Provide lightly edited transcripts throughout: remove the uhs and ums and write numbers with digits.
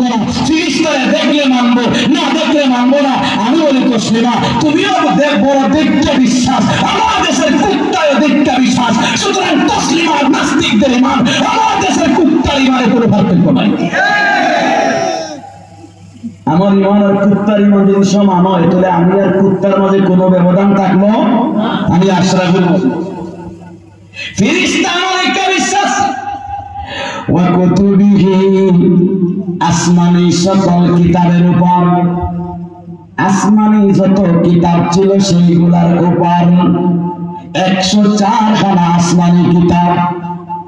মানবো না, ফিরিস্তারে দেখলে মানবো, না দেখলে মানবো না। আমি বলি তসলিমা, তুমিও বড় দেখতে বিশ্বাস, আমার দেশের কুত্তায় দেখতে বিশ্বাস। সুতরাং তসলিমা আর নাস্তিকদের ইমান, আমার দেশের কুত্তার ইমানে কোনো পার্থক্য নাই। আমার ইমান আর কুত্তার ইমান যদি সমান হয়, তাহলে আমি আর কুত্তার মাঝে কোনো ব্যবধান থাকলো? আমি আশরাফুল ফেরেশতা আমাকে বিশ্বাস। ওয়া কুতুবিহি, আসমানি সকল কিতাবের উপর, আসমানি যত কিতাব ছিল সেইগুলার উপর 104 খানা আসমানি কিতাব,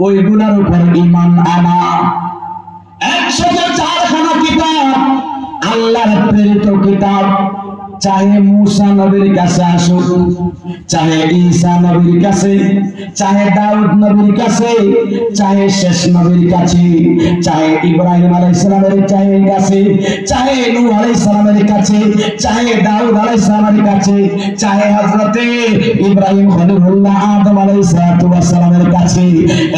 ওইগুলার উপর ঈমান আনা। 104 খানা কিতাব আল্লাহর প্রেরিত কিতাব, চাহে মুসা নবীর কাছে আসুক, চাহে ঈসা নবীর কাছে, চাহে দাউদ নবীর কাছে, চাহে শেষ নবীর কাছে, চাহে ইব্রাহিম আলাইহিস সালামের কাছে, চাহে নূহ আলাইহিস সালামের কাছে, চাহে দাউদ আলাইহিস সালামের কাছে, চাহে হযরতে ইব্রাহিম খলিলুল্লাহ আদম আলাইহিস সালামের কাছে,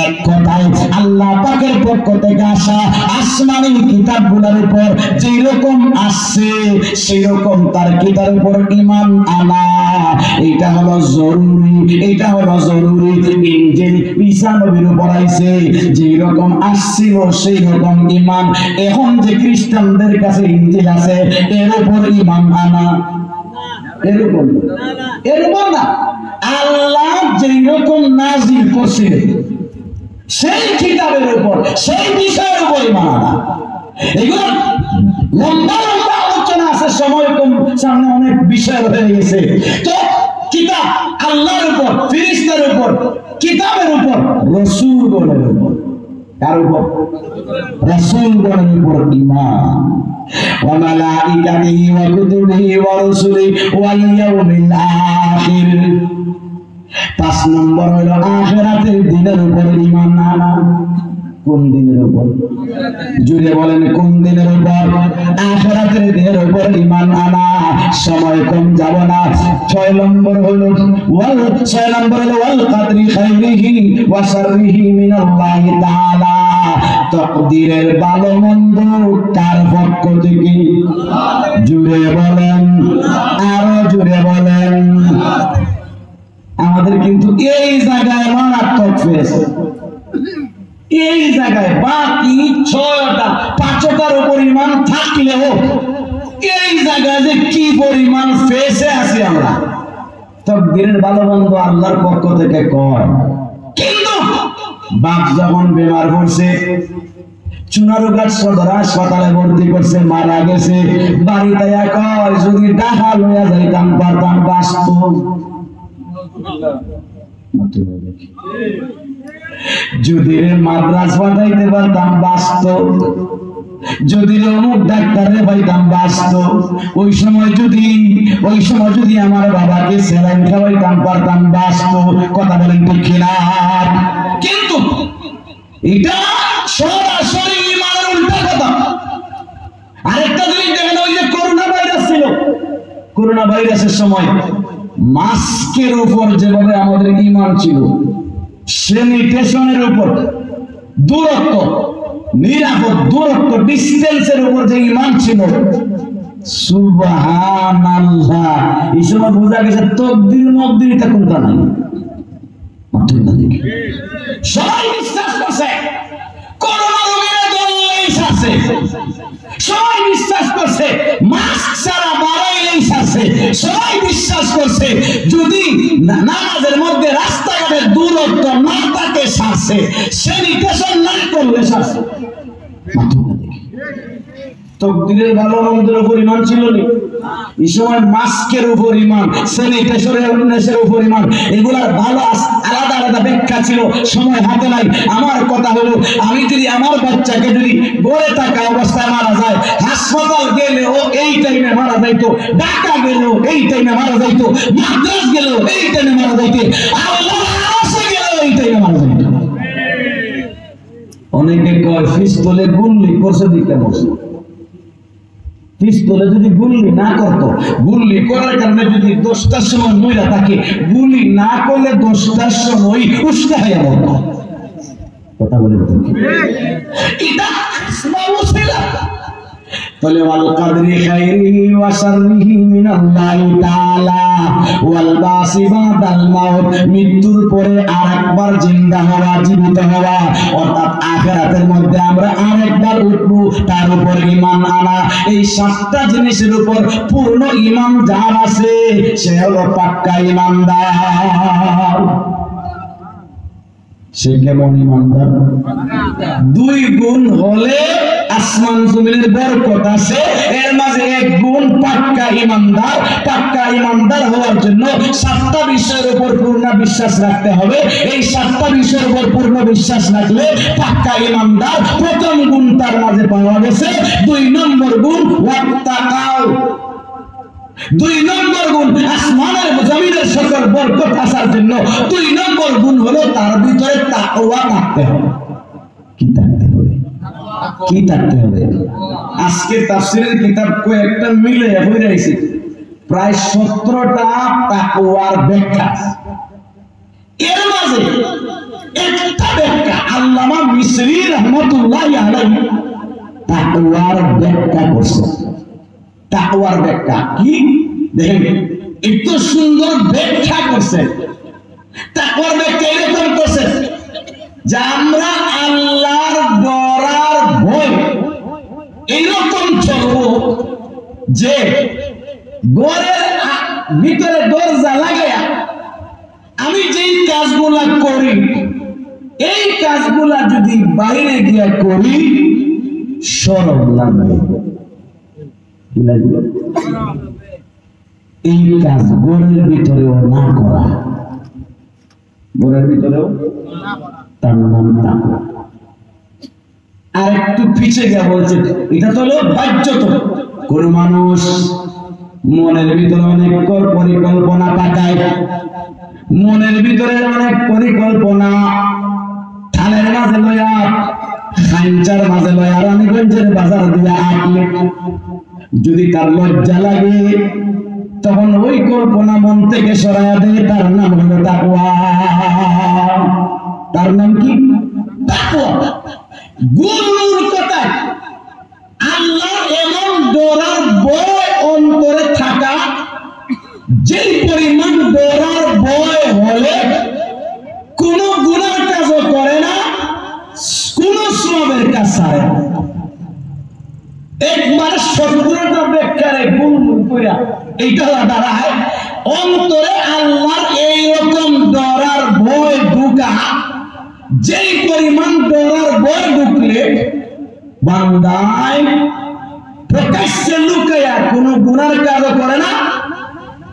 এক কথায় আল্লাহ পাকের পক্ষ থেকে আসা আসমানি কিতাবগুলোর উপর যেই রকম আসছে সেই রকম তার কিতাবের উপর ঈমান আনা। এটা হলো জরুরি, এটা হলো জরুরি। ইনজিল ঈসা নবীর উপর আইছে, যেই রকম আসছিল সেই রকম ঈমান। এখন যে খ্রিস্টানদের কাছে ইনজিল আছে, এর উপর ঈমান আনা। এরকম না, আল্লাহ যেই রকম নাজিল করছে সেই কিতাবের উপর, সেই বিষয়ের উপর ঈমান আনা। এগুলো লম্বা লম্বা আলোচনা আছে, সময় কম, সামনে অনেক বিষয় হয়ে গেছে। তো কিতাব আল্লাহর উপর, ফেরেশতার উপর, কিতাবের উপর, রাসূলগণের উপর, কার উপর? রাসূলগণের উপর ঈমান। ওয়া মালাইকাতিহি ওয়া কুতুবিহি ওয়া রুসুলিহি ওয়াল ইয়াউমিল আখির। 5 নম্বর হলো আখিরাতের দিনের উপর ঈমান আনা। কোন দিনের উপর? জুড়ে বলেন, কোন দিনের উপর? আখিরাতের দিনের উপর ঈমান আনা। সময় কম, যাব না। 6 নম্বর হলো ওয়াল কাদরি খাইরিহি ওয়া শাররিহি মিনাল্লাহি তাআলা। তাকদীরের ভালো মন্দ কার পক্ষ থেকে? জুড়ে বলেন, আরো জুড়ে বলেন। আমাদের কিন্তু এই জায়গায় মারাত্মক ফেস, এই জায়গায় বাকি 6টা 5টার উপর ঈমান থাকলেও এই জায়গায় যে কি পরিমাণ ফেসে আছি আমরা। তাকদীরের ভালো মন্দ আল্লাহর পক্ষ থেকে কয়, কিন্তু বাপ যখন বেমার পড়ছে, চুনারুঘাট সদর হাসপাতালে ভর্তি করছে, মারা গেছে, বাড়িতে কয় যদি টাকা লইয়া যাইতাম পারতাম বাঁচত। যদি মাদ্রাস পাঠাইতে পারতাম বাঁচত, যদি অমুক ডাক্তারে পাইতাম বাঁচত। ওই সময় যদি আমার বাবাকে স্যালাইন খাওয়াইতাম পারতাম বাঁচত। কথা বলেন ঠিক কিনা? কিন্তু এটা সরাসরি ঈমানের উল্টা কথা। আরেকটা জিনিস দেখেন, ওই যে করোনা ভাইরাস ছিল, করোনা ভাইরাসের সময় মাস্কের উপর যেভাবে আমাদের ঈমান ছিল, স্যানিটেশনের উপর, দূরত্ব, নিরাপদ দূরত্ব, ডিস্টেন্সের উপর যে ঈমান ছিল, সুবহানাল্লাহ, এই সময় বোঝা গেছে তাকদীর মকদিরটা কোনটা নাই। সবাই বিশ্বাস করছে করোনা রোগীরা দৌড়লেই সারছে, সবাই বিশ্বাস করছে মাস্ক ছাড়া বাড়াইলেই সারছে, সবাই বিশ্বাস করছে যদি নামাজের মধ্যে রাস্তাঘাটের দূরত্ব না থাকে সারছে, স্যানিটেশন না করলে সারছে। তাকদীরের ভালো মন্দের উপর ঈমান ছিল না, এই সময় মাস্কের উপর ঈমান, স্যানিটেশনের উপর ঈমান, এগুলার ভালো আলাদা আলাদা ব্যাখ্যা ছিল, সময় হাতে নাই। আমার কথা হলো, আমি যদি আমার বাচ্চাকে যদি গড়ে থাকা অবস্থায় মারা যায়, হাসপাতাল গেলে ও এই টাইমে মারা যাইতো, ঢাকা গেলেও এই টাইমে মারা যাইতো, মাদ্রাস গেলেও এই টাইমে মারা যাইতো, আল্লাহ আরশে গেলেও এই টাইমে মারা যাইতো। অনেকে কয় পিস্তলে গুলি করছে দিকে বসে, পিস্তলে যদি গুলি না করতো, গুলি করার কারণে যদি 10টার সময় মহিলা থাকে, গুলি না করলে 10টার সময় উস্কা হয়ে মরতো। কথা বলে এটা তাহলে ওয়াল কাদরি খাইরিহি ওয়া শাররিহি মিনাল্লাহি তাআলা ওয়াল বাসি বাদাল মাউত, মৃত্যুর পরে আরেকবার জিন্দা হওয়া, জীবিত হওয়া, অর্থাৎ আখিরাতের মধ্যে আমরা আরেকবার উঠব, তার উপর ঈমান আনা। এই সাতটা জিনিসের উপর পূর্ণ ঈমান যার আছে সে হলো পাক্কা ঈমানদার। সে কেমন ঈমানদার? দুই গুণ হলে আসমান জমিনের বরকত আছে, এর মাঝে এক গুণ পাক্কা ঈমানদার। পাক্কা ঈমানদার হওয়ার জন্য সাতটা বিষয়ের উপর পূর্ণ বিশ্বাস রাখতে হবে। এই সাতটা বিষয়ের উপর পূর্ণ বিশ্বাস রাখলে পাক্কা ঈমানদার। প্রথম গুণ তার মাঝে পাওয়া গেছে। দুই নম্বর গুণ ওয়াত্তাকাও। দুই নম্বর গুণ আসমানের জমিনের সকল বরকত আসার জন্য দুই নম্বর গুণ হলো তার ভিতরে তাকওয়া থাকতে হবে। কি থাকতে হবে? কি থাকতে হবে? আজকে তাফসীরের কিতাব কয়েকটা মিলে হয়ে রয়েছে, প্রায় 17টা তাকওয়ার ব্যাখ্যা। এর মাঝে একটা ব্যাখ্যা আল্লামা মিসরি রাহমাতুল্লাহি আলাইহি তাকওয়ার ব্যাখ্যা করছে। তাকওয়ার ব্যাখ্যা কি দেখেন, এত সুন্দর ব্যাখ্যা করছে। তাকওয়ার ব্যাখ্যা এরকম করছে যে আমরা আল্লাহর ডরার ভয় এইরকম চলবো যে ঘরের ভিতরে দরজা লাগায়া আমি যেই কাজগুলা করি এই কাজগুলা যদি বাইরে গিয়া করি শরম লাগবে। এই কাজ ঘরের ভিতরেও না করা, ঘরের ভিতরেও তার নাম তাকওয়া। আর একটু পিছিয়ে গিয়ে বলছে এটা তো হলো বাহ্যত। কোন মানুষ মনের ভিতরে অনেক পরিকল্পনা পাকায়, মনের ভিতরে অনেক পরিকল্পনা থালের মাঝে লয়া, খাইঞ্চার মাঝে লয়া, রানীগঞ্জের বাজার দিয়া আঁকলে যদি তার লজ্জা লাগে তখন ওই কল্পনা মন থেকে সরাইয়া দেয়, তার নাম হলো তাকওয়া। তার নাম কি? তাকওয়া। গুরুর কথা আল্লাহ এমন ডরার ভয় অন্তরে থাকা, যেই পরিমাণ ডরার ভয় হলে কোন গুনার কাজও করে না, কোন সওয়াবের কাজ ছাড়ে না। একবার 17টা ব্যাখ্যারে গুণ কইরা এইটা দাঁড়ায় অন্তরে আল্লাহর এইরকম ডরার ভয় ঢুকা। যেই পরিমাণ ডরার ভয় ঢুকলে বান্দায় প্রকাশ্যে লুকায়া কোনো গুনার কাজও করে না,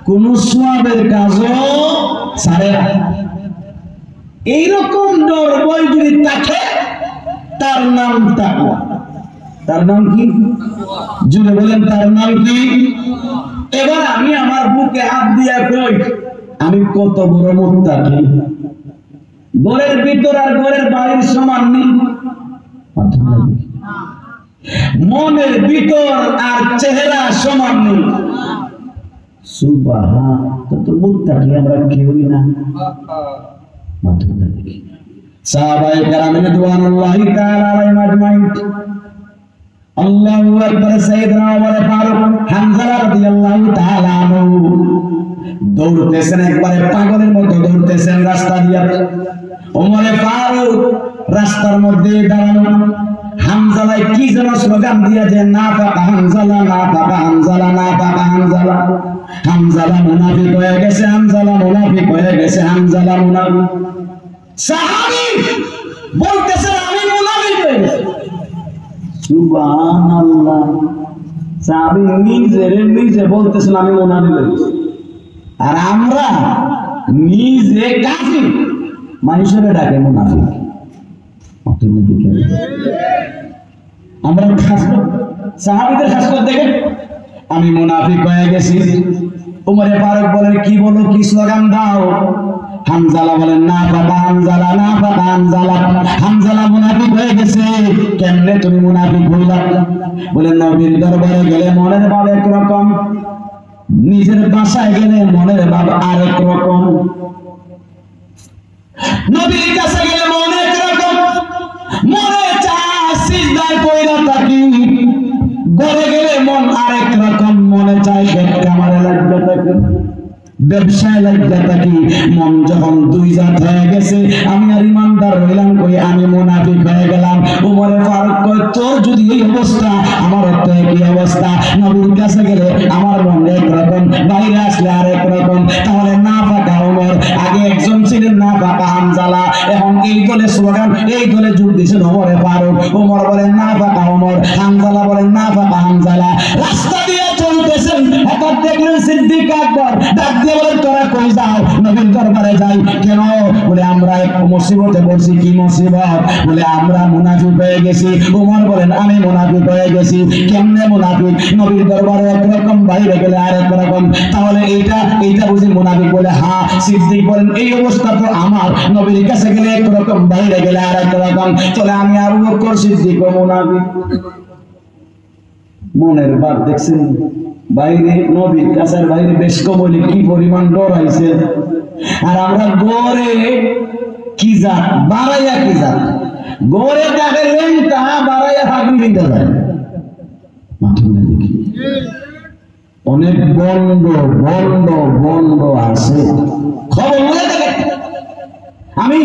কোন সওয়াবের কাজও ছাড়ে না। এইরকম ডর ভয় যদি থাকে তার নাম তাকওয়া। তার নাম কি? জুড়ে বলেন তার নাম কি? এবার আমি আমার বুকে হাত দিয়া কই আমি কত বড় মুত্তাকি। ঘরের ভিতর আর ঘরের বাইরের সমান নেই, মনের ভিতর আর চেহারা সমান নেই। সুবহান, তো মুত্তাকি আমরা কেউই না। সাহাবায়ে কেরাম রিদওয়ানুল্লাহি তাআলা আলাইহিম আজমাইন, আল্লাহু আকবার। সাইয়েদনা ওমর ফারুক হামজা রাদিয়াল্লাহু তাআলা আনহু দৌড়তেছেন, একবারে পাগলের মতো দৌড়তেছেন রাস্তা দিয়া। ওমর ফারুক রাস্তার মধ্যে দাঁড়ানো, হামজালা কি যেন স্লোগান দিয়া যে না ফাকা হামজালা, না ফাকা হামজালা, না ফাকা হামজালা। হামজালা মুনাফিক হয়ে গেছে, হামজালা মুনাফিক হয়ে গেছে, হামজালা মুনাফিক। সাহাবী বলতেছেন আমি মুনাফিক হয়ে গেছি। সুবহানাল্লাহ, সাহাবী নিজে বলতেছেন আমি মুনাফিক হয়ে গেছি। আর আমরা নিজে কাফির, মানুষের ডাকে মুনাফিক। আমরা সাহাবীদের খাসলত দেখেন, আমি মুনাফিক হয়ে গেছি। ওমর ফারুক বলেন কি বলো, কি স্লোগান দাও? হামজালা বলেন না বাবা হামজালা, না বাবা হামজালা। হামজালা মুনাফিক হয়ে গেছে। কেমনে তুমি মুনাফিক হইলা? বলেন নবীর দরবারে গেলে মনের ভাব একরকম, নিজের বাসায় গেলে মনের ভাব আরেক রকম। নবীর কাছে গেলে মনে একরকম, মনে চায় সিজদায় পড়া থাকি, ঘরে গেলে ব্যবসায় লাগিয়া থাকি, মন যখন দুই জাত হয়ে গেছে, আমি আর ইমানদার রইলাম কই আমি মুনাফিক হয়ে গেলাম। ওমরে ফারুক কয় তোর যদি এই অবস্থা, আমার তো একই অবস্থা। নবীর কাছে গেলে আমার মন একরকম, বাইরে আসলে আর একরকম। তাহলে না ফাঁকা ওমর, আগে একজন ছিলেন না ফাঁকা হামজালা, এখন এই দলে স্লোগান, এই দলে যোগ দিয়েছেন ওমরে ফারুক। ওমর বলেন না ফাঁকা ওমর, হামজালা বলেন না ফাঁকা হামজালা। রাস্তা দিয়ে চলতেছেন, হঠাৎ দেখলেন সিদ্দিক আকবর, ডাক দিয়ে বলেন তোরা কই যাও? নবীর দরবারে যাই। কেন? বলে আমরা এক মুসিবতে পড়ছি। কি মুসিবত? বলে আমরা মুনাফিক হয়ে গেছি। ওমর বলেন আমি মুনাফিক হয়ে গেছি। কেমনে মুনাফিক? নবীর দরবারে একরকম, বাইরে গেলে আর একরকম। তাহলে এইটা বুঝি মুনাফিক? বলে হ্যাঁ। সিদ্দিক বলেন এই অবস্থা তো আমার, নবীর কাছে গেলে একরকম, বাইরে গেলে আর একরকম। চলে আমি আবু বকর সিদ্দিক ও মুনাফিক। মনের বাদ দেখছেন? বাইরে নবীর কাছের বাইরে বেশ কবলে কি পরিমাণ ডরাইছে। আর আমরা গড়ে কি জাত বাড়াইয়া, কি জাত গড়ে তাকে লেনটা বাড়াইয়া থাকবি দিতে যায়। অনেক বন্ড বন্ড বন্ড আছে, খবর মনে থাকে। আমি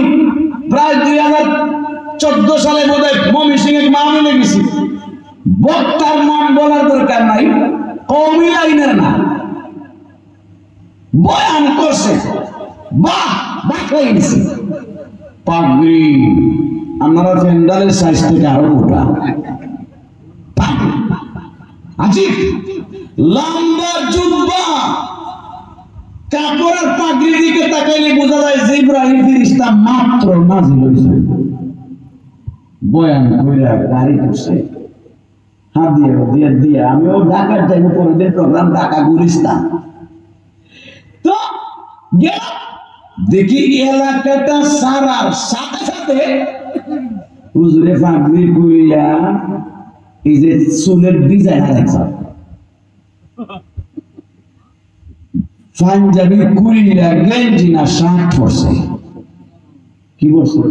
প্রায় 2014 সালে বোধহয় ময়মনসিংহ এক মাহফিলে গেছি। বক্তার নাম বলার দরকার নাই, কওমি লাইনের না, বয়ান করছে, বাহ বাহ হয়ে গেছে। পাগড়ি আপনারা প্যান্ডালের সাইজ থেকে আরো মোটা, আজিব লম্বা জুব্বা, কাপড়ের পাগড়ির দিকে তাকাইলে বোঝা যায় যে ইব্রাহিম ফেরেশতা মাত্র নাজিল হইছে। বয়ান কইরা গাড়ি করছে, হাত দিয়ে দিয়ে আমিও ঢাকার যাইব পরের প্রোগ্রাম, ঢাকা গুলিস্তান। তো দেখি এলাকাটা সারার সাথে সাথে হুজুরে পাগড়ি কইরা এই যে চুলের ডিজাইন আরেকটা পাঞ্জাবি কইরা গেঞ্জি না শার্ট পরছে। কি বলছে?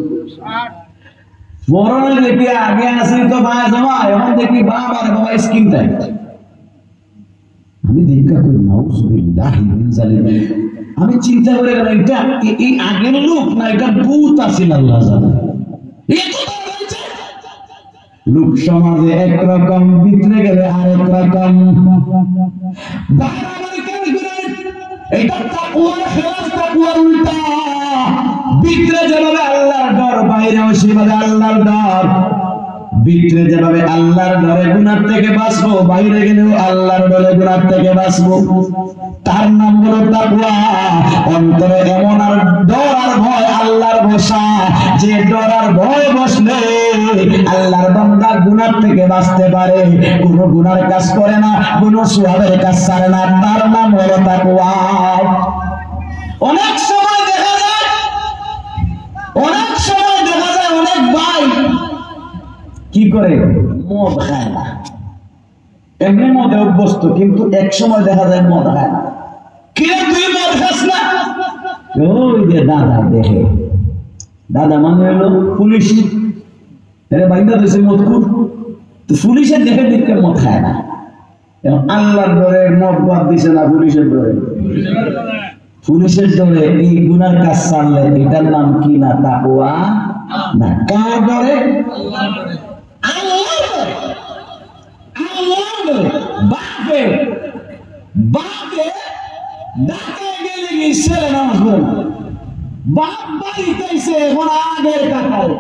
বরণে দেখি আগে আসি তো ভাই জমা, এখন দেখি বাবা রে বাবা স্কিন টাইট। আমি দেখা করি নাউজুবিল্লাহি মিন জালিম। আমি চিন্তা করে গেলাম এটা এই আগের লোক না এটা ভূত আছিল, আল্লাহ জানে। লোক সমাজে একরকম, ভিতরে গেলে আরেক রকম। এটা তাকওয়ার খেলাফ, তাকওয়ার উল্টা। ভিতরে যেভাবে আল্লাহর ডর, বাইরেও সেভাবে আল্লাহর ডর। ভিতরে যেভাবে আল্লাহর ডরে গুনাহ থেকে বাঁচবো, বাইরে গেলেও আল্লাহর ডরে গুনাহ থেকে বাঁচবো। তার নাম হলো তাকওয়া। অন্তরে এমন আর ডর আর ভয়, আল্লাহর বসা, যে ডর আর ভয় বসলে আল্লাহর বান্দা গুনাহ থেকে বাঁচতে পারে, কোনো গুনার কাজ করে না, কোনো সওয়াবের কাজ ছাড়ে না। তার নাম হলো তাকওয়া। অনেক সময় দেখা যায় অনেক ভাই কি করে মদ খায় না, এমনি মদে অভ্যস্ত, কিন্তু এক সময় দেখা যায় মদ খায় না। কে তুই মদ খাস না? ওই যে দাদা দেখে, দাদা মানে হলো পুলিশ, বাইন্দা দিয়েছে মদ খুব, তো পুলিশের দেখে দেখতে মদ খায় না। আল্লাহর ডরে মদ বাদ দিছে না, পুলিশের ডরে। পুলিশের ডরে এই গুনার কাজ ছাড়লে এটার নাম কি না? তাকওয়া না। কার ডরে? আল্লাহর ডরে। আল্লাহর ডরে। বাপে ডাকে গেলে কি ছেলে নামাজ পড়ে না? বাপ বাড়িতে এসে এখন আগের কাটায়।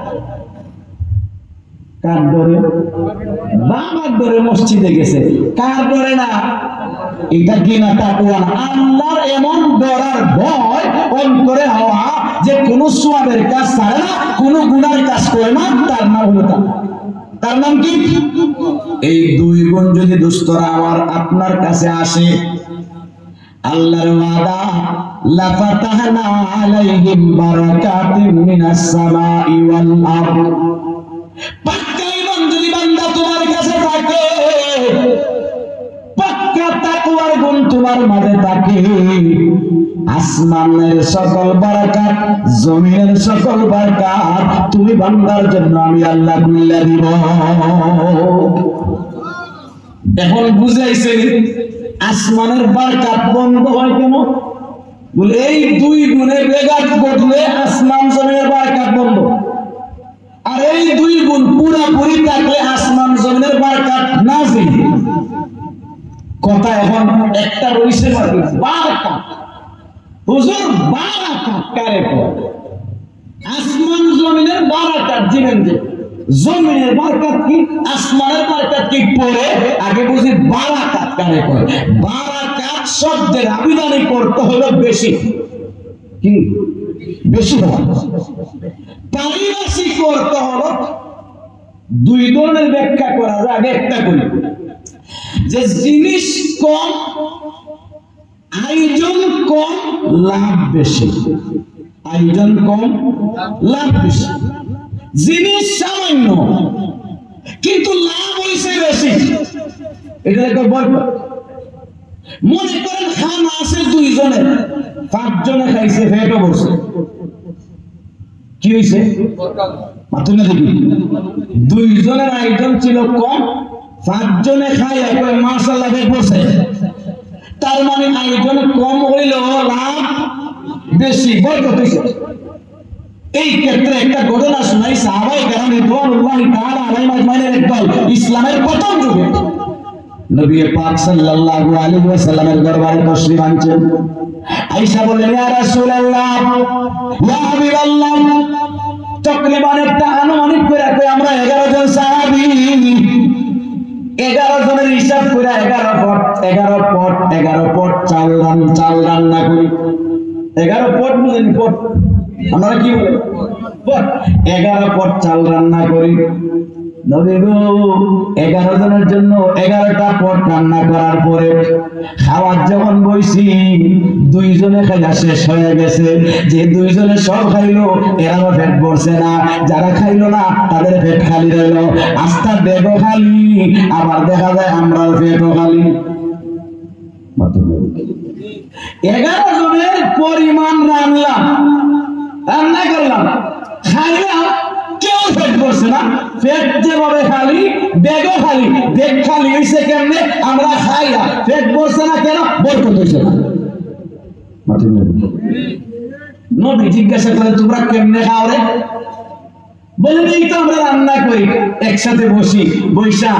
কার ডরে? বাবার ডরে মসজিদে গেছে। কার ডরে না? এটা কি না? তাকওয়া না। আল্লাহর এমন ডর আর ভয় অন্তরে হওয়া যে কোনো সওয়াবের কাজ ছাড়ে না, কোনো গুনার কাজ করে না, তার নাম হলো তাকওয়া। তার নাম কি? এই দুই গুণ যদি দোস্তরা আমার আপনার কাছে আসে, আল্লাহর ওয়াদা লাফাতাহনা আলাইহিম বারাকাতিন মিনাস সামাই ওয়াল আরদ। পাক্কা ঈমান যদি বান্দা তোমার কাছে থাকে, পাক্কা তাকওয়ার গুণ তোমার মাঝে থাকে, আসমানের সকল বারাকাত, জমিনের সকল বারাকাত তুমি বান্দার জন্য আমি আল্লাহ খুলে দিব। এখন বুঝাইছে আসমানের বারকাত বন্ধ হয় কেন? বলে এই দুই গুণে বেঘাত ঘটলে আসমান জমিনের বারকাত বন্ধ, আর এই দুই গুণ পুরাপুরি থাকলে আসমান জমিনের বারকাত নাযিল। কথা এখন একটা রইছে বাকি বারকাত। হুজুর বারাকাত কারে কয়? আসমান জমিনের বারাকাত জিনেন যে জমিনের বারাকাত কি আসমানের বারাকাত কি পরে আগে বুঝি বারাকাত কারে কয়। বারাকাত শব্দের আবিধানিক করতে হলো বেশি, কি বেশি হওয়া। পারিভাষিক করতে হলো দুই ধরনের ব্যাখ্যা করা যায়। আগে একটা করি যে জিনিস কম, আয়োজন কম, লাভ বেশি। আয়োজন কম, লাভ বেশি। জিনিস সামান্য কিন্তু লাভ হইছে বেশি, এটা একটা বড়। মনে করেন খানা আছে দুইজনের, 5 জনে খাইছে, পেটও ভরছে, কি হইছে? মাত্র না দেখি দুইজনের আয়োজন ছিল কম, 5 জনে খাই একবার মাশাআল্লাহ পেট ভরছে। তার মানে আয়োজন কম হইলেও লাভ বেশি, বরকত হইছে। এই ক্ষেত্রে একটা ঘটনা শোনাই। সাহাবায়ে কেরাম রিদওয়ানুল্লাহি তাআলা আলাইহিম আজমাইনের একদল ইসলামের প্রথম যুগে নবী পাক সাল্লাল্লাহু আলাইহি ওয়াসাল্লামের দরবারে তশরিফ আনছেন। আয়েশা বলেন, ইয়া রাসূলুল্লাহ, ইয়া হাবিবাল্লাহ, তকরিবান একটা আনুমানিক করে কই আমরা 11 জন সাহাবী, 11 জনের হিসাব করে 11 পট চাল রান্না করি। 11 পট বুঝেন? পট আমরা কি বলে? পট। 11 পট চাল রান্না করি। নবী গো 11 জনের জন্য 11টা পট রান্না করার পরে খাওয়ার যখন বইছি, 2 জনে খাইয়া শেষ হয়ে গেছে। যে 2 জনে সব খাইলো এরাও পেট ভরছে না, যারা খাইলো না তাদের পেট খালি রইল। আস্থা দেবো খালি, আবার দেখা যায় আমরাও পেটও খালি। 11 জনের পরিমাণ রান্না করলাম, খাইলাম, কেউ পেট ভরছে না। পেট যেভাবে খালি, বেগও খালি। বেগ খালি হইছে কেমনে? আমরা খাইলা, পেট ভরছে না কেন? বরকত হইছে না। নবী জিজ্ঞাসা করে, তোমরা কেমনে খাও রে? বলেন, এই তো আমরা রান্না করি, একসাথে বসি, বৈশা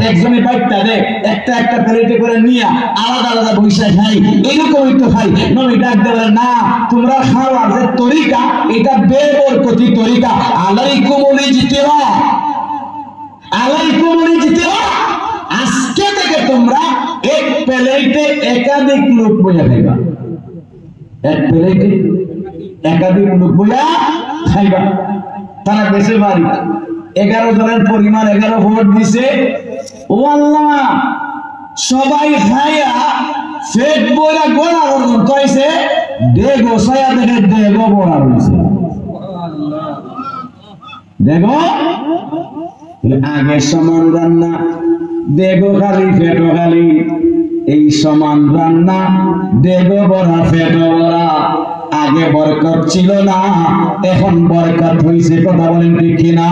একজনে বাইকটা দেয়, একটা প্লেটে করে নিয়ে আলাদা আলাদা বৈশা খাই, এরকমই তো খাই। নবী ডাক দেবেন, না, তোমরা খাওয়ার যে তরিকা এটা বেবরকতি তরিকা। আলাইকুমুল ইজতিমা, আলাইকুমুল ইজতিমা, আজকে থেকে তোমরা এক প্লেটে একাধিক লোক বইয়া খাইবা। এক প্লেটে একাধিক লোক বইয়া খাইবা। তারা বেশি বাড়ি 11 জনের পরিমাণ 11 ভোট দিছে। ও আল্লাহ, সবাই খাইয়া পেট বইরা গোড়া পর্যন্ত হইছে, দেখো ছায়া দেখে দেখো বড়া হইছে। দেখো আগে সমান রান্না, দেখো খালি পেটও খালি। এই সমান রান্না, দেখো বড়া পেটও বড়া। আগে বরকত ছিল না, এখন বরকত হইছে। কথা বলেন ঠিক কিনা?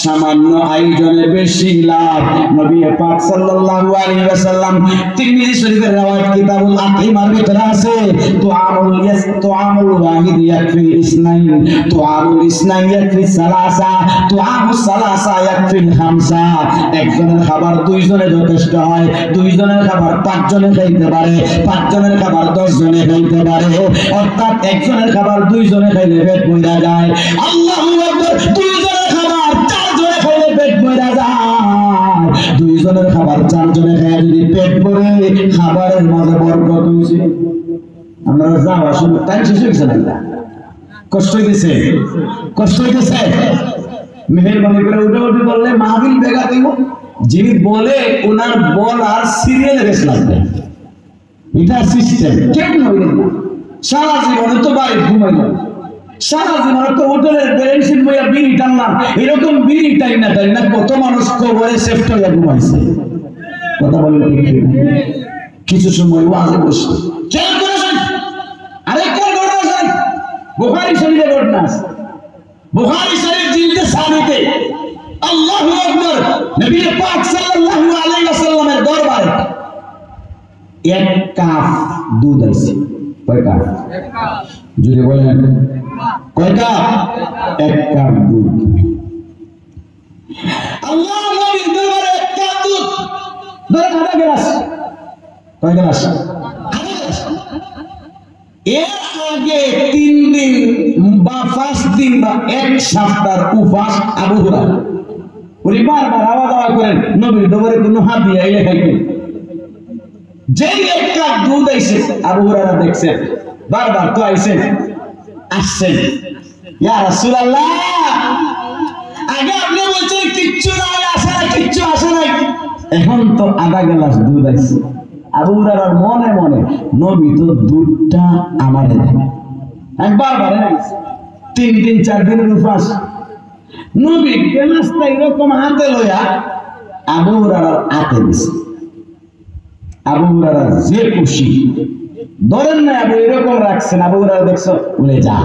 সামান্য আয়োজনে বেশি লাভ। নবী পাক সাল্লাল্লাহু আলাইহি ওয়াসাল্লাম তিরমিজি শরীফের রওয়ায়াত কিতাবুল আতিমার ভিতরে আছে, তুআমুল ওয়াহিদ ইয়াকফি ইসনাইন, তুআমুল ইসনাইন ইয়াকফি সালাসা, তুআমুস সালাসা ইয়াকফি খামসা। একজনের খাবার 2 জনে যথেষ্ট হয়, 2 জনের খাবার 5 জনে খাইতে পারে, 5 জনের খাবার 10 জনে খাইতে পারে। অর্থাৎ একজনের খাবার 2 জনে খাইলে পেট ভরা যায়। আল্লাহু আকবার। 2 জনের খাবার 4 জনে খাইলে পেট ভরা যায়। 2 জনের খাবার 4 জনে খাইলে যদি পেট ভরে, খাবারের মাঝে বরকত হইছে। আমরা যাওয়া শুনে টাইম শেষ হয়ে গেছে না? কষ্ট হইতেছে, কষ্ট হইতেছে। মেহেরবানি করে উঠে বললে মাহফিল বেগা দিব। যিনি বলে ওনার বলার সিরিয়াল রেস লাগবে, এটা সিস্টেম। কেন হইলেন না? সারা জীবনে তো বাড়ি ঘুমাইলাম, সারা জীবনে তো হোটেলের বেরেন্সিন বইয়া বিড়ি টানলাম। এরকম বিড়ি টাই না কত মানুষ কবরে সেফট হইয়া ঘুমাইছে। কথা বলে কিছু সময় ওয়াজে বসে খেয়াল করেছেন? আরেকটা ঘটনা আছে, বুখারী শরীফে ঘটনা আছে। বুখারী শরীফ জিলদে 7-তে আল্লাহু আকবার, নবী পাক সাল্লাল্লাহু আলাইহি ওয়াসাল্লামের দরবারে এক কাপ দুধ আইছে। কয় কাপ? জুড়ে বলেন কয় কাপ? এক কাপ দুধ। আল্লাহ নবীর দরবারে এক কাপ দুধ ধরে আধা গ্লাস। কয় গ্লাস? এর আগে 3 দিন বা 5 দিন বা এক সপ্তাহ উপবাস আবু হুরায়রা উনি বারবার আওয়াজ আওয়াজ করেন নবীর দরবারে কোনো হাত দিয়ে এলে খাইতে। যেই এক কাপ দুধ আইছে আবু হুরায়রা দেখছেন বারবার তো আইছেন আসছেন, ইয়া রাসূলুল্লাহ আগে আপনি বলছেন কিচ্ছু নাই আসে না, কিচ্ছু আসে নাই, এখন তো আধা গ্লাস দুধ আইছে। আবু হুরায়রার মনে মনে নবী তো দুধটা আমারে দেন। একবার বারে 3 দিন 4 দিনের উপবাস নবী গ্লাসটা এরকম হাতে লইয়া আবু হুরায়রার হাতে দিছে। আবু হুরায়রা যে খুশি, ধরেন না আবু এরকম রাখছেন, আবু হুরায়রা দেখছো বলে যা।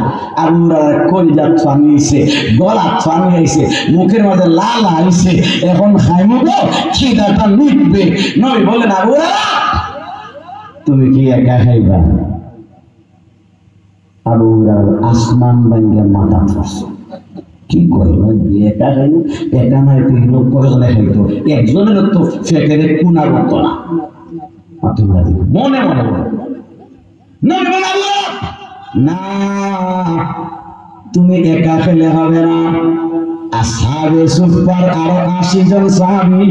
আবু হুরায়রা কলিজা ছানিয়েছে, গলা ছানিয়েছে, মুখের মাঝে লাল আইছে, এখন খাইমু গো খিদাটা মিটবে। নবী বলেন আবু হুরায়রা তুমি কি একা খাইবা? আবু হুরায়রা আসমান ভাঙ্গা মাথা পড়ছে। কি করে একা খাইব? একা নাই তো কয়জনে খাইতো, একজনের তো ফেকেরে কুনা করতো না। মনে মনে না তুমি একা খেলে হবে না, আসহাবে সুফার আরো 80 জন সাহাবী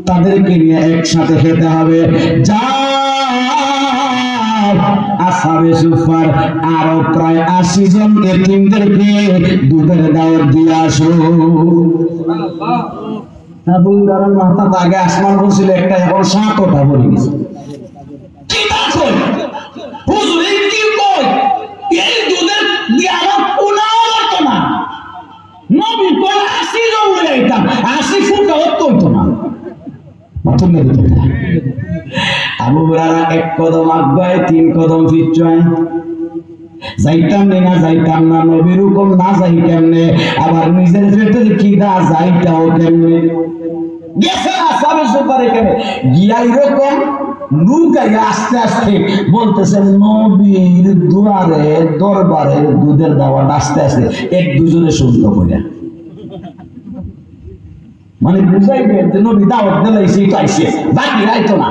তাদেরকে নিয়ে একসাথে খেতে হবে। যা আসহাবে সুফার আরো প্রায় 80 জন এতিমদেরকে দুধের দাওয়াত দিয়ে আসো। আবু হুরায়রার মাথা আগে আসমান বলছিল একটা, এখন 7টা পড়ে গেছে। কি কই হুজুর এই কি কই? এই দুধের দিয়ে আমার কোনাও হতো না। নবী কোন 80 জন লইয়া আইতাম, 80 ফুটা হতো না। মাথুম না দিতে আবু হুরায়রা 1 কদম আগায় 3 কদম পিছায়। যাইতাম না যাইতাম না, নবীর হুকুম না যাই কেমনে, আবার নিজের পেটের খিদা যাইতাও কেমনে। গেছে আসহাবে সুফার এখানে গিয়া এরকম লুকাইয়া আস্তে আস্তে বলতেছেন নবীর দুয়ারে দরবারে দুধের দাওয়াত আস্তে আস্তে 1-2 শুনতে কইরা, মানে বুঝাইবেন যে নবী দাওয়াত দিলে সেই পাইছে, বাকি রাইতো না।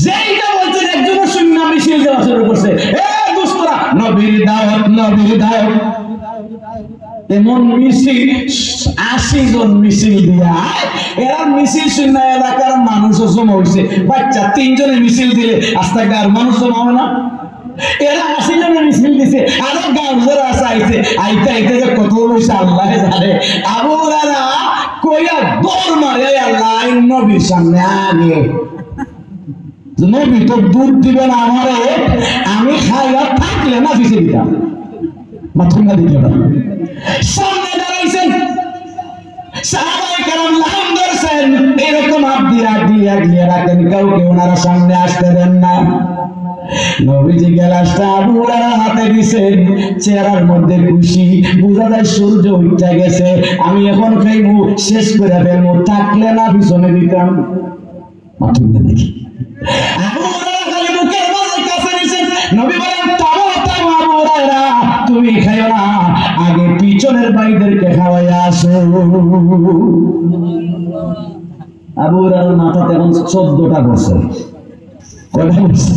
যেইটা বলছেন একজন শূন্য মিছিল দেওয়া শুরু করছে, এ দুষ্টরা নবীর দাওয়াত নবীর দাওয়াত। এমন মিছিল 80 জন মিছিল দিয়া এরা মিছিল শূন্য এলাকার মানুষও জমা হয়েছে। বাচ্চা 3 জনে মিছিল দিলে আস্তে আর মানুষ জমা হবে না? এরা 80 জনে মিছিল দিছে, আরো গাঁজরা চাইছে, আইতে আইতে যে কত হয়েছে আল্লাহ জানে। আবু হুরায়রা কইয়া দৌড় মারে আল্লাহ নবীর সামনে আগে। নবী তো দুধ দিবেন আমারে, আমি খাইয়া থাকলে না পিছিয়ে দিতাম। মাথুম না দিতে না সামনে দাঁড়াইছেন সাহাবায়ে কেরাম লাম ধরছেন, এরকম হাত দিয়ে রাখেন, কাউকে ওনারা সামনে আসতে দেন না। নবীজি গ্লাসটা আবু হুরায়রার হাতে দিছেন, চেহারার মধ্যে খুশি, বোঝা যায় সূর্য উঠে গেছে, আমি এখন খাইবো, শেষ করে ফেলবো, থাকলে না পিছনে দিতাম। মাথুম না দেখি আবু হুরায়রা খালি মুখের মাঝে কাছে নিছেন। নবী বলেন তাও আবু হুরায়রা তুমি খাইও না, আগে পিছনের ভাইদেরকে খাওয়াইয়া আসো। আবু হুরায়রার মাথাতে এখন 14টা বছর। কয়টা বছর?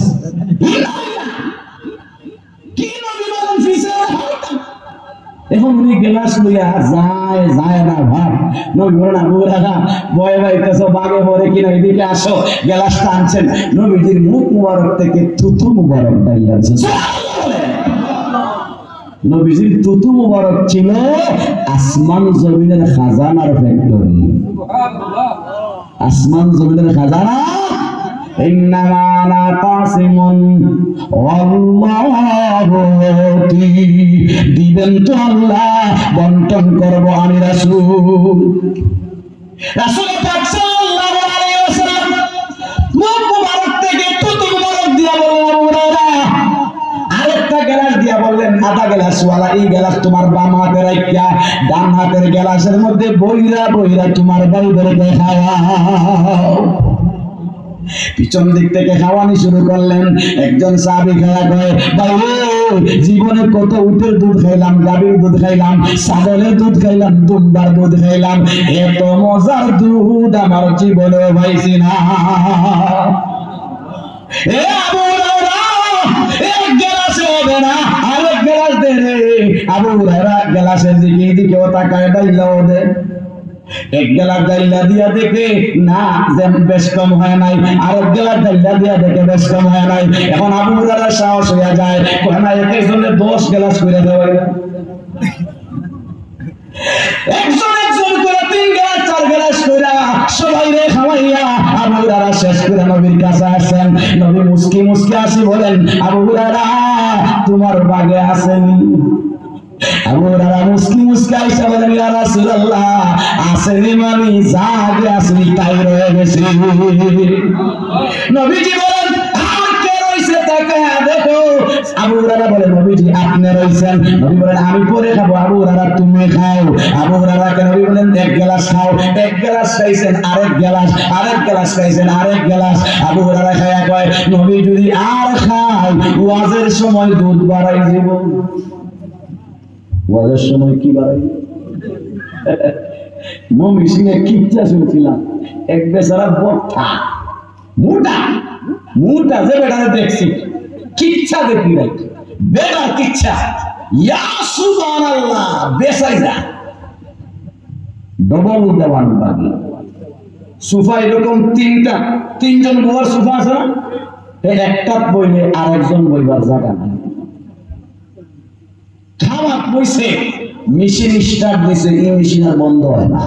কি নবী বলেন পিছনে এখন উনি গ্লাস লইয়া যায় না ভাব। নবী বলেন আবু হুরায়রা ভয় পাইতেছো, বাগে পড়ে কিনা এদিকে আসো। গ্লাসটা আনছেন, নবীজির মুখ মুবারক থেকে থুতু মুবারক ডাইলা আছে। নবীজির থুতু মুবারক ছিল আসমান জমিনের খাজানার ফ্যাক্টরি। আসমান জমিনের খাজানা ইন্নামা আনা কাসিমুন ওয়াল্লাহু দিবেন তো আল্লাহ, বন্টন করব আমি রাসূল। রাসূল পাক সাল্লাল্লাহু আলাইহি ওয়াসাল্লাম মুখ মুবারক থেকে থুতু মুবারক দিয়া বললেন আবু হুরায়রা, আরেকটা গ্লাস দিয়া বললেন আধা গ্লাস ওয়ালা, এই গ্লাস তোমার বাম হাতে রাখিয়া ডান হাতের গ্লাসের মধ্যে বইরা বইরা তোমার ভাইদেরকে খাওয়াও। পিছন দিক থেকে খাওয়ানি শুরু করলেন। একজন সাহাবী খায়া কয়, ভাই জীবনে কত উটের দুধ খাইলাম, গাভীর দুধ খাইলাম, ছাগলের দুধ খাইলাম, দুম্বার দুধ খাইলাম, এত মজার দুধ আমার জীবনেও পাইছি না। এ আবু হুরায়রা, এক গ্লাস হবে না, আরেক গ্লাস দে রে। আবু হুরায়রা গ্লাসের দিকে এদিকেও তাকায়, ডাইলাও দে। এক গ্লাস ডাইলা দিয়া দেখে না যে বেশ কম হয় নাই, আরেক গ্লাস ডাইলা দিয়া দেখে বেশ কম হয় নাই। এখন আবু হুরায়রা সাহস হইয়া যায়, কয় না একজনে 10 গ্লাস করে দেওয়া, একজন একজন করে 3 গ্লাস 4 গ্লাস করে সবাই রে খাওয়াইয়া আবু হুরায়রা শেষ করে নবীর কাছে আসেন। নবী মুস্কি মুস্কি আসি বলেন, আবু হুরায়রা তোমার বাগে আসেনি? আবু হুরায়রা মুস্কি মুস্কি আইসা বলেন, ইয়া রাসূলুল্লাহ আসেনি মানে যা আগে আসেনি তাই রয়ে গেছে। নবীজি বলেন, আর কে রইছে তাকায়া দেখো। আবু হুরায়রা বলেন, নবীজি আপনি রইছেন? নবী বলেন, আমি পরে খাবো। আবু হুরায়রা তুমি খাও। আবু হুরায়রাকে নবী বলেন, এক গ্লাস খাও। এক গ্লাস খাইছেন, আরেক গ্লাস, আরেক গ্লাস খাইছেন, আরেক গ্লাস। আবু হুরায়রা খায়া কয়, নবী যদি আর খাই ওয়াজের সময় দুধ বাড়াই দিব। ওয়াজের সময় কি বাড়াই? মমি সিংহে কিচ্ছা শুনছিলাম, এক বেচারা বক্তা মোটা মোটা যে বেটারে দেখছি কিচ্ছা দেখি নাই, বেটার কিচ্ছা ইয়া সুবহানাল্লাহ বেসাই যা ডবল দেওয়ান বাকি সোফা এরকম তিনজন বউর সোফা আছে না, একটা বইলে আরেকজন বইবার জায়গা নাই। খাওয়া বইছে, মেশিন স্টার্ট দিছে, এই মেশিন আর বন্ধ হয় না।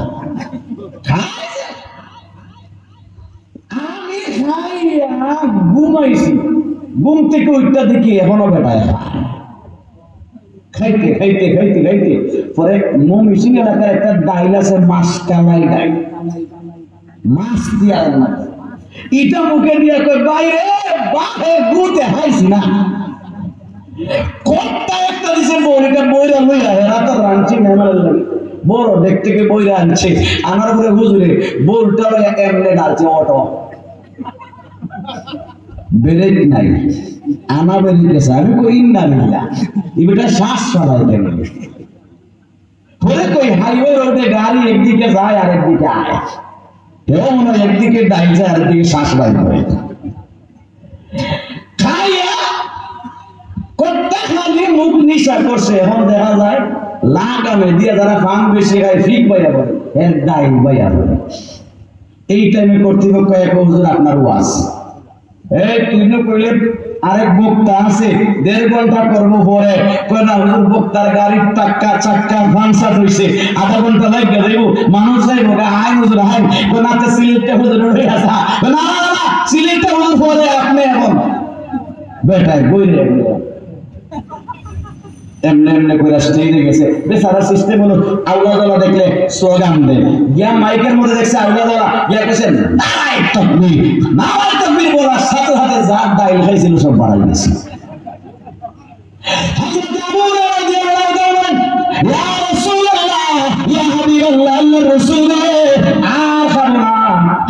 আমি খাইয়া ঘুমাইছি, ঘুম থেকে ওইটা দেখি এখনো বেটায় খাইতে খাইতে খাইতে খাইতে পরে মমিসিং এলাকার একটা ডাইল আছে, মাছ কালাই ডাইল, মাছ দিয়া না ইটা মুখে দিয়া কই বাইরে বাহে গুতে হাইছি না কোনটা একটা দিছে বইটা বইরা লইয়া এরা তো রাঞ্চি মেমার লাগে বড় দেখ থেকে বইরা আনছে আমার উপরে হুজুরে বলটা এমনে ডালছে অটো ব্রেক নাই আনা বেরিয়েছে। আমি কই না নিলা ইবেটা শ্বাস চলাই কেন পরে কই হাইওয়ে রোডে গাড়ি একদিকে যায় আর একদিকে আয়, কেউ মনে হয় একদিকে ডাইল যায় আর একদিকে শ্বাস বাই করে খাইয়া কত খালি মুখ নিশা করছে। এখন দেখা যায় লাগামে দিয়ে যারা ফান বেশি খায় ফিক বাইয়া বলে এর ডাইল বাইয়া বলে। এই টাইমে কর্তৃপক্ষ এক হুজুর আপনার ওয়াজ আরেক বক্তা আছে 1.5 ঘন্টা করবো পরে বক্তার গাড়ির টাক্কা চাক্কা ফানসা হয়েছে, আধা ঘন্টা লাগে যাইব মানুষ যাইব আই হুজুর হাই নাতে সিলেটটা হুজুর উঠে আসা না সিলেটটা হুজুর পরে আপনি এখন বেটাই বই রে এমনি এমনি করে স্টেজে গেছে বেচারা সিস্টেম হলো আল্লাহ দেখলে স্লোগান দেয় গিয়া মাইকের মধ্যে দেখছে আল্লাহ গিয়া গেছে নাই তাকবীর নাই তাকবীর বলার সাথে সাথে যার ডাইল খাইছিল সব বাড়াই গেছে। হযরত আবু হুরায়রা রাদিয়াল্লাহু তাআলা ইয়া রাসূলুল্লাহ ইয়া হাবিবাল্লাহ আল্লাহর রাসূল আর খাবো না,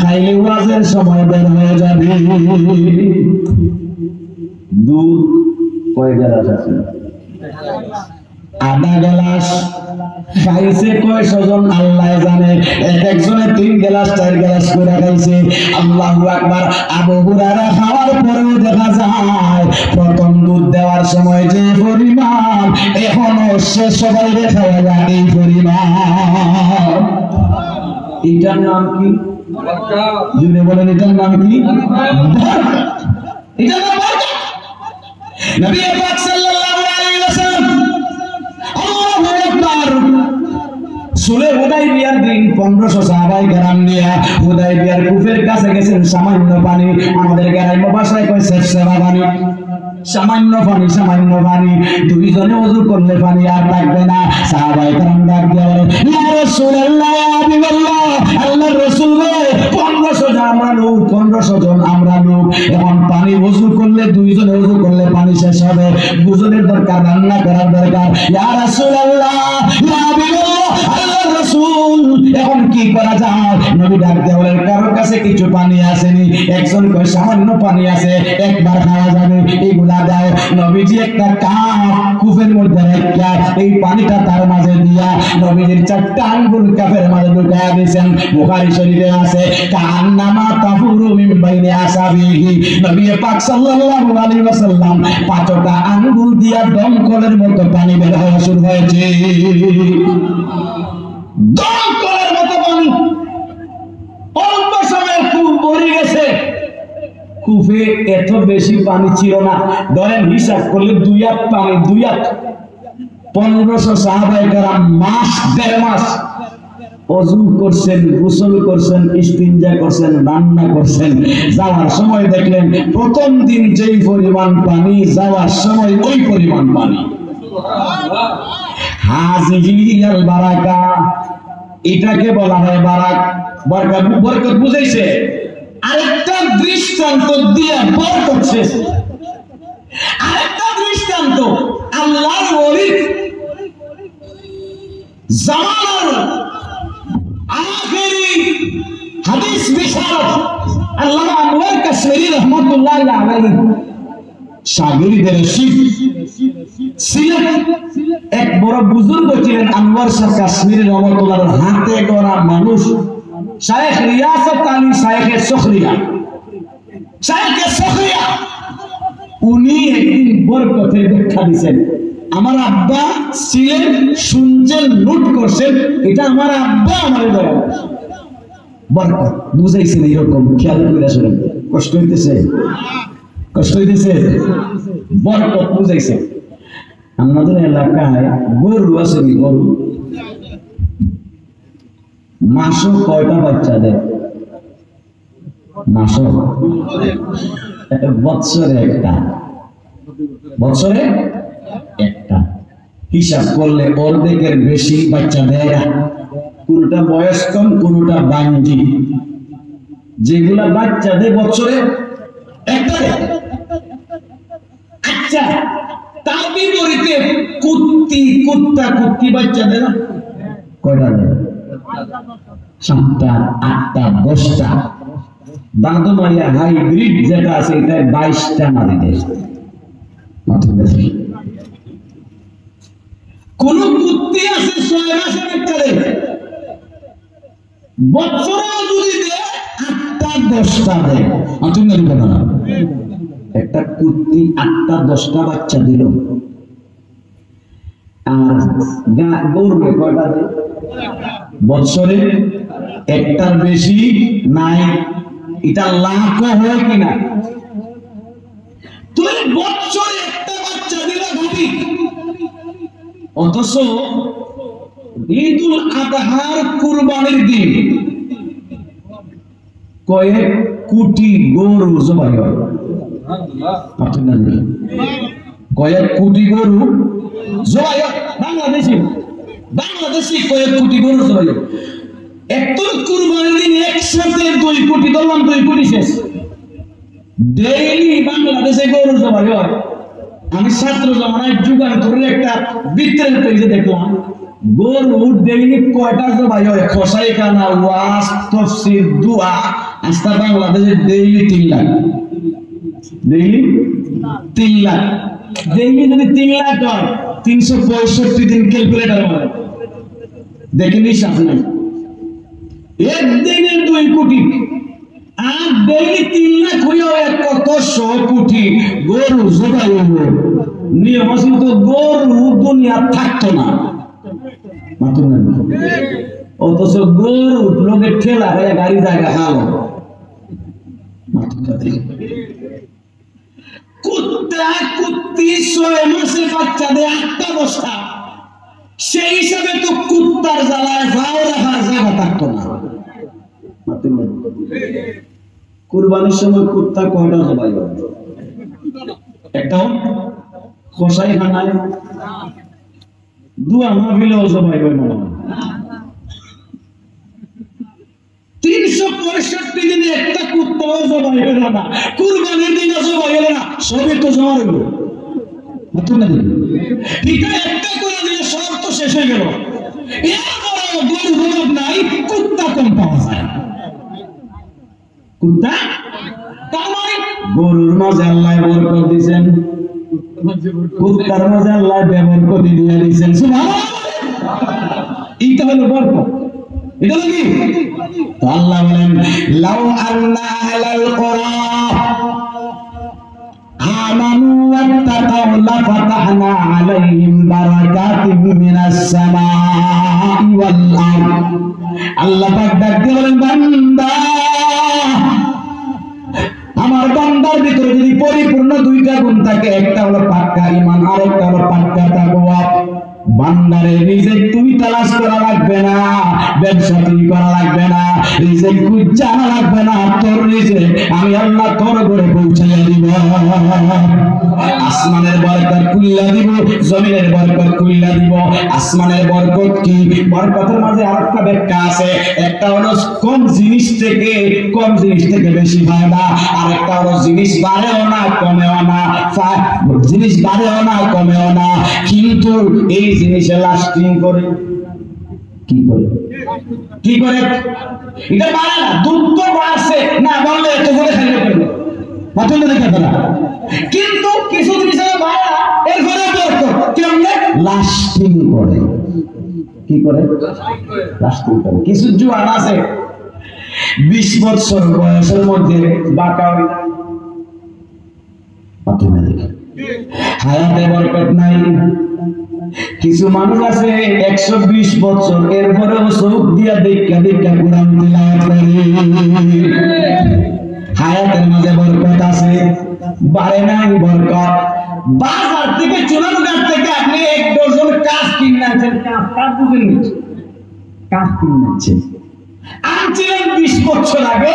খাইলে ওয়াজের সময় বের হয়ে যাবে। দুধ কয় গ্লাস আছে? আধা গ্লাস। খাইছে কয়জন আল্লাহ জানে, একজনে 3 গ্লাস 4 গ্লাস করে খাইছে। আল্লাহু আকবার। আবু হুরায়রা খাওয়ার পরেও দেখা যায় প্রথম দুধ দেওয়ার সময় যে পরিমাণ এখনো শেষ সবাই খাওয়া যায় এই পরিমাণ। এটার নাম কি? জুড়ে বলেন এটার নাম কি? এটার নাম নবী পাক সাল্লাল্লাহু আলাইহি ওয়াসাল্লাম আল্লাহু আকবার সুলে হুদাইবিয়ার দিন 1500 সাহাবায়ে কেরাম নিয়ে হুদাইবিয়ার কুফের কাছে গেছেন। সামান্য পানি, আমাদের গ্রাম্য ভাষায় কয় সেবা পানি, সামান্য পানি দুইজনে ওযু করলে পানি আর লাগবে না। সাহাবায়ে কেরাম ডাক দিয়ে বলে ইয়া রাসূলুল্লাহ ইয়া হাবিবাল্লাহ আল্লাহর রাসূল 1500 জন আমরা লোক, 1500 জন আমরা লোক, এখন পানি ওযু করলে দুইজনে ওযু করলে পানি শেষ হবে, দুজনের দরকার, রান্না করার দরকার। ইয়া রাসূলুল্লাহ ইয়া হাবিবাল্লাহ আল্লাহর রাসূল এখন কি করা যায়? নবী ডাক দিয়ে বলেন, কারোর কাছে কিছু পানি আসেনি? একজন কয় সামান্য পানি আছে, একবার খাওয়া যাবে, এইগুলা দাও। নবীজি একটা কাপ কূপের মধ্যে রাখা এই পানিটা তার মাঝে দিয়া নবীজির 4টা আঙ্গুল কাপের মাঝে ঢুকায়া দিয়েছেন। বুখারী শরীফে আছে, কান্নামা তাফুরু মিন বাইনি আসাবিহি। নবী পাক সাল্লাল্লাহু আলাইহি ওয়াসাল্লাম 5টা আঙ্গুল দিয়া দমকলের মতো পানি বের হওয়া শুরু হয়েছে। দমকলের মতো পানি, অল্প সময়ে কূপ ভরে গেছে। কূপে এত বেশি পানি ছিল না, ধরেন হিসাব করলে 2 হাত পানি, 2 হাত। 1500 সাহাবায়ে কেরাম মাস 1.5 মাস ওযু করছেন, গোসল করছেন, ইস্তিনজা করছেন, রান্না করছেন। যাওয়ার সময় দেখলেন প্রথম দিন যেই পরিমাণ পানি, যাওয়ার সময় ওই পরিমাণ পানি। হাযিহি আল বারাকা, এটাকে বলা হয় বারাক, বরকত। বরকত বুঝাইছে। আরেকটা দৃষ্টান্ত দিয়ে বরকত শেষ। আরেকটা দৃষ্টান্ত, আল্লাহর ওলি জামানার আখেরি হাদিস বিশারদ আল্লামা আনোয়ার কাশ্মীরি রহমাতুল্লাহ আলাইহি শাগিরদের শিখ ছিলেন। এক বড় বুজুর্গ ছিলেন আনোয়ার শাহ কাশ্মীরি রহমাতুল্লাহ, হাতে গড়া মানুষ। শায়েখ রিয়াসত আলী শায়েখে সখরিয়া, শায়েখে সখরিয়া উনি একদিন বরকতের ব্যাখ্যা দিয়েছেন। আমার আব্বা ছিলেন, শুনছেন, নোট করছেন, এটা আমার আব্বা আমার দয়া। বরকত বুঝাইছেন এরকম, খেয়াল করে শুনেন। কষ্ট হইতেছে? কষ্ট হইতেছে? বরকত বুঝাইছে। আমাদের এলাকায় গরু আছে, গরু মাসে কয়টা বাচ্চা দেয়? মাসে, বৎসরে একটা। বছরে একটা। হিসাব করলে অর্ধেকের বেশি বাচ্চা দেয় না। কোনটা বয়স কম, কোনটা বাঞ্জি। যেগুলা বাচ্চা দেয় বছরে একটা। আচ্ছা, তার বিপরীতে কুত্তা বাচ্চা দেয় না? কয়টা দেয়? 7টা, 8টা, 10টা। বাঁধমারিয়া হাইব্রিড যেটা আছে, এটা 22টা মারি দেয়। কোন কুত্তি আছে 6 মাসে বাচ্চা দেয়, বছরেও যদি দেয় 8টা 10টা দেয়। একটা কুত্তি 8টা 10টা বাচ্চা দিল। আর গরু কয়টা দেয়? বছরে একটার বেশি নাই। এটা লাখ হয় কিনা? তুই বছরে একটা বাচ্চা দিলা ভাবি, অথচ ঈদুল আজহার কুরবানির দিন কয়েক কোটি গরু জবাই হয়। কয়েক কোটি গরু জবাই হয় বাংলাদেশে কয়েক কোটি গরু জবাই হয়। একটা কুরবানির দিন একসাথে 2 কোটি, ধরলাম 2 কোটি শেষ। ডেইলি বাংলাদেশে গরু জবাই হয়। আমি ছাত্র জমানায় যুগান্তরের একটা বৃত্তের পেজে দেখলাম গরু ডেইলি কয়টা জবাই হয়। খসাইখানা, ওয়াজ, তাফসীর, দোয়া, আস্তা বাংলাদেশে daily 3 lakh. Daily 3 lakh. Daily যদি 3 লাখ হয়, 365 দিন ক্যালকুলেটর হয়, দেখেনি সামনে একদিনে 2 কোটি। আর ডেইলি 3 লাখ হইয়া কত 100 কোটি গরু জবাই হইব। নিয়ম আছে তো, গরু দুনিয়া থাকতো না। অথচ গরু লোকের ঠেলা হয়ে গাড়ি জায়গা হাল। কুত্তা কুত্তি 6 মাসে বাচ্চা দেয় 8টা 10টা। সেই হিসাবে তো কুত্তার জ্বালায় ভাও রাখার জায়গা থাকতো না। কুরবানির সময় কুত্তা কয়টা জবাই হয়? একটাও? খসাইখানায় দুয়া মাহফিলেও জবাই হয় না। 365 দিনে একটা কুত্তাও জবাই হলো না, কুরবানির দিনে জবাই হলো না, সবই তো জমা রইল। এটা একটা করে দিলে সব তো শেষ হয়ে গেল। এরপরে গরুর অভাব নাই, কুত্তা কম পাওয়া যায়। কুত্তা তার মানে গরুর মাঝে আল্লাহ বরকত দিয়েছেন, কুত্তার মাঝে আল্লাহ বরকত দিয়ে দিয়েছেন। সুবহানাল্লাহ, এইটা হলো বরকত। এটা কি তো আল্লাহ বলেন লাউ আন্না আলাল কুরা আমানু ওয়াত্তাকাউ লাফাতাহনা আলাইহিম বারাকাতিম মিনাস সামাই ওয়াল আরদ। আল্লাহ পাক ডাক দিয়ে বলেন বান্দা, আমার বান্দার ভিতরে যদি পরিপূর্ণ দুইটা গুণ থাকে, একটা হলো পাক্কা ঈমান আর একটা হলো পাক্কা তাকওয়া, বান্দারে রিজিক তুই তালাশ করা লাগবে না, ব্যবসা তুই করা লাগবে না, রিজিক খুঁজা লাগবে না, তোর রিজিক আমি আল্লাহ তোর ঘরে পৌঁছাইয়া দিব। আসমানের বরকত কুল্লা দিব, জমিনের বরকত কুল্লা দিব। আসমানের বরকত কি? বরকতের মাঝে আরেকটা ব্যাখ্যা আছে, একটা হলো কম জিনিস থেকে বেশি ফায়দা, আর একটা হলো জিনিস বাড়েও না কমেও না, জিনিস বাড়েও না কমেও না, কিন্তু এই জিনিসে লাস্টিং করে। কি করে? এটা বাড়ে না, দুধ তো বাড়ছে না, বললে এত করে খাইলে ফেলবে পছন্দ দেখে ফেলা, কিন্তু কিছু জিনিসের বাড়ে না, এরপরে কেমনে লাস্টিং করে। কি করে? লাস্টিং করে। কিছু জোয়ান আছে 20 বছর বয়সের মধ্যে বাঁকা হয়ে যায়, হায়াতে বরকত নাই। কিছু মানুষ আছে 120 বছর, এরপরেও চোখ দিয়া দেখা কোরআন তিলাওয়াত করে। হায়াতের মাঝে বরকত আছে, বাড়ে নাই বরকত। বাজার থেকে চুনারুঘাট থেকে আপনি 1 ডজন কাজ কিনে আনছেন, কাজ বুঝেন, কাজ কিনে আনছেন, আনছিলেন 20 বছর আগে,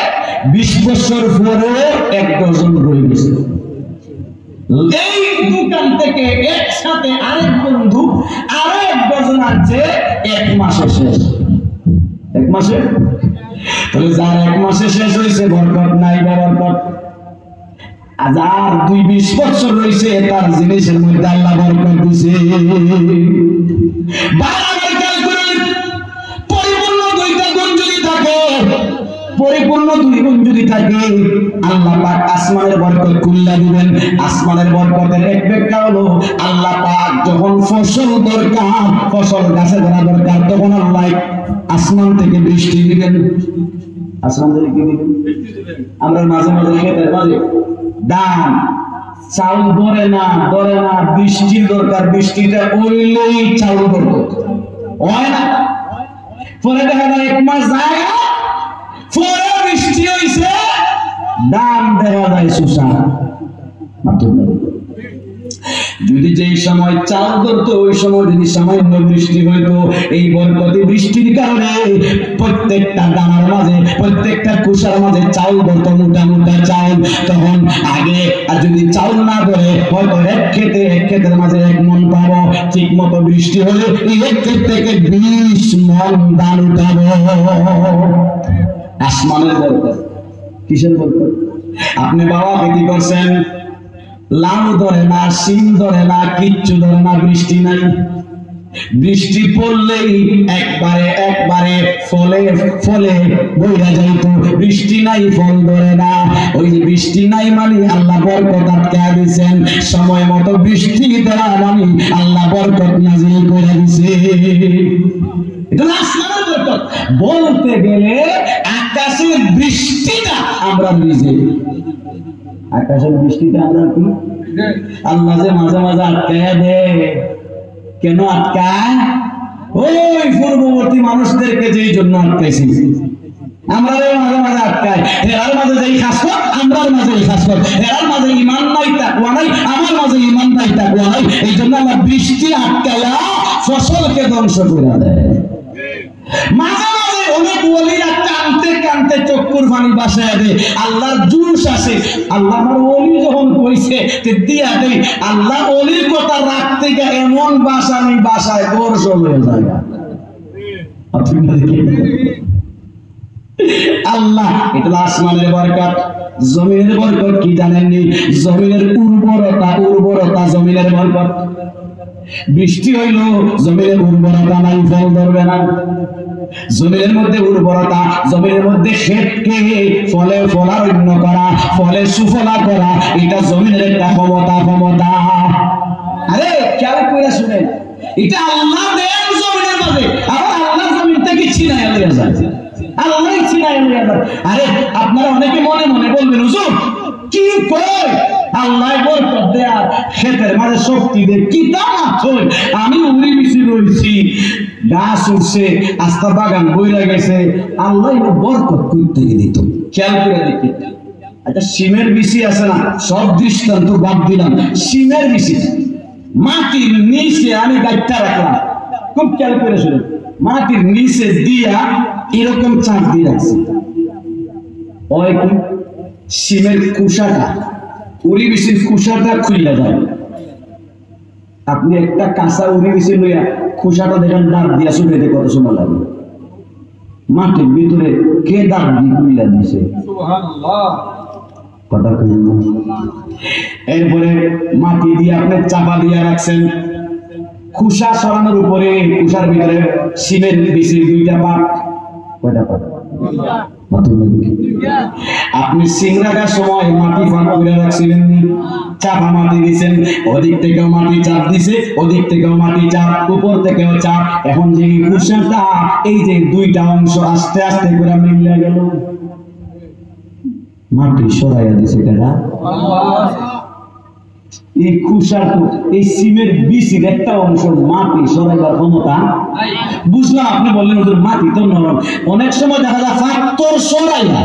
20 বছর পরে 1 ডজন রয়ে গেছে। এই দোকান থেকে একসাথে আরেক বন্ধু আরো 1 ডজন আনছে, 1 মাসে শেষ। 1 মাসে, তাহলে যার 1 মাসে শেষ হয়েছে বরকত নাই, বরকত। আর যার 20 বছর রয়েছে তার জিনিসের মধ্যে আল্লাহ বরকত দিছে। পরিপূর্ণ 2 গুণ যদি থাকে, আল্লাহ পাক আসমানের বরকত খুলে দিবেন। আসমানের বরকতের এক ব্যাখ্যা হলো, আল্লাহ পাক যখন ফসল দরকার, ফসল গাছে ধরা দরকার, তখন আল্লাহ আসমান থেকে বৃষ্টি দিবেন। আসমান থেকে কি দিবেন? আমরা মাঝে মাঝে খেতের মাঝে ধান চাউল ধরে না, বৃষ্টির দরকার, বৃষ্টিটা ওইলেই চাউল দরকার হয় না। পরে দেখা যায় 1 মাস যায়, পরে বৃষ্টি হইছে, দাম দেখা যায় সুসা। যদি যেই সময় চাল ধরতো ওই সময় যদি সামান্য বৃষ্টি হইতো, এই বরকতি বৃষ্টির কারণে প্রত্যেকটা দানার মাঝে, প্রত্যেকটা কুষার মাঝে চাউল ধরতো, মোটা মোটা চাউল। তখন আগে আর যদি চাউল না ধরে, হয়তো এক ক্ষেতের মাঝে 1 মণ পাবো, ঠিক মতো বৃষ্টি হলে এই 1 ক্ষেত থেকে 20 মণ ধান উঠাবো। আসমানের বরকত। কিসের বরকত? আপনি বাবা কি করছেন, লাউ ধরে না, শিম ধরে না, কিচ্ছু ধরে না, বৃষ্টি নাই। বৃষ্টি পড়লেই একবারে ফলে বইরা যাইতো, বৃষ্টি নাই, ফল ধরে না। ওই যে বৃষ্টি নাই মানে আল্লাহ বরকত আটকায় দিয়েছেন, সময় মতো বৃষ্টি দেওয়া মানে আল্লাহ বরকত নাজিল করে দিয়েছে। এটা আসমানের বরকত। বলতে গেলে আকাশের বৃষ্টিটা আমরা নিজে, আকাশের বৃষ্টিটা আমরা কি আল্লাহ যে মাঝে মাঝে আটকায়া দেয়। কেন আটকায়? ওই পূর্ববর্তী মানুষদেরকে যেই জন্য আটকাইছি, আমরা মাঝে মাঝে আটকায়। এরার মাঝে যেই খাস কর, আমরার মাঝে খাস কর, এরার মাঝে ঈমান নাই, তাকওয়া নাই, আমার মাঝে ঈমান নাই, তাকওয়া নাই। এই জন্য আমরা বৃষ্টি আটকায়া ফসলকে ধ্বংস করে দেয়। মাঝে মাঝে অনেক ওলিরা কানতে কানতে চক্ষুর পানি বাসায় দেয়, আল্লাহর জুস আসে। আল্লাহ আমার ওলি যখন কইছে দিয়া দেয়, আল্লাহ ওলির কথা রাখতে গিয়ে এমন বাসা নেই, বাসায় দর্শ হয়ে যায়। আল্লাহ, এটা আসমানের বরকত। জমিনের বরকত কি জানেননি? জমিনের উর্বরতা জমিনের বরকত। বৃষ্টি হইল, জমিনের উর্বরতা নাই, ফল ধরবে না। জমিনের মধ্যে উর্বরতা, জমিনের মধ্যে ক্ষেতকে ফলে ফলারণ্য করা, ফলে সুফলা করা, এটা জমিনের একটা ক্ষমতা। আরে খেয়াল করে শুনেন, এটা আল্লাহ দেন জমিনের মধ্যে, আবার আল্লাহ জমিন থেকে ছিনায় লইয়া যায়, আল্লাহ ছিনায় লইয়া যায়। আরে আপনারা অনেকে মনে মনে বলবেন হুজুর কি কই আল্লাহ বরকত দেয়া ক্ষেতের মাঝে শক্তি দে কি তামাত্র, আমি উড়ি বিছি রইছি, গাছ উঠছে, আস্তা বাগান বইরা গেছে, আল্লাহ বরকত করতে দিত। খেয়াল করে দেখি, একটা সিমের বিচি আছে না, সব দৃষ্টান্ত বাদ দিলাম, সিমের বিচি মাটির নিচে আমি গাছটা রাখলাম, খুব খেয়াল করে শুনুন, মাটির নিচে দিয়া এরকম চাপ দিয়ে রাখছি, ওই কি সিমের কুশাটা, উড়ি বিচির কুশাটা খুলে যায়। আপনি একটা কাঁচা উড়ি বিচি লইয়া কুশাটা দেখেন দাঁত দিয়া শুনে কত সময় লাগে, মাটির ভিতরে কে দাঁত দিয়ে খুলে দিছে, কথা কইল। এরপরে মাটি দিয়ে আপনি চাপা দিয়ে রাখছেন, কুশা সরানোর উপরে কুশার ভিতরে সিমের বিচির দুইটা পাট, কয়টা পাট? আপনি সিং রাখার সময় মাটি ফাঁক করে রাখছিলেন, চাপা মাটি দিচ্ছেন, ওদিক থেকেও মাটি চাপ দিছে, ওদিক থেকেও মাটি চাপ, উপর থেকেও চাপ। এখন যে কুশাটা, এই যে দুইটা অংশ আস্তে আস্তে করে মিলে গেল, মাটি সরাইয়া দিছে কারা? এই কুশার এই সিমের বিচির একটা অংশ মাটি সরাইবার ক্ষমতা বুঝলাম। আপনি বললেন মাটি তো নরম, অনেক সময় দেখা যায় পাথর সরাইয়া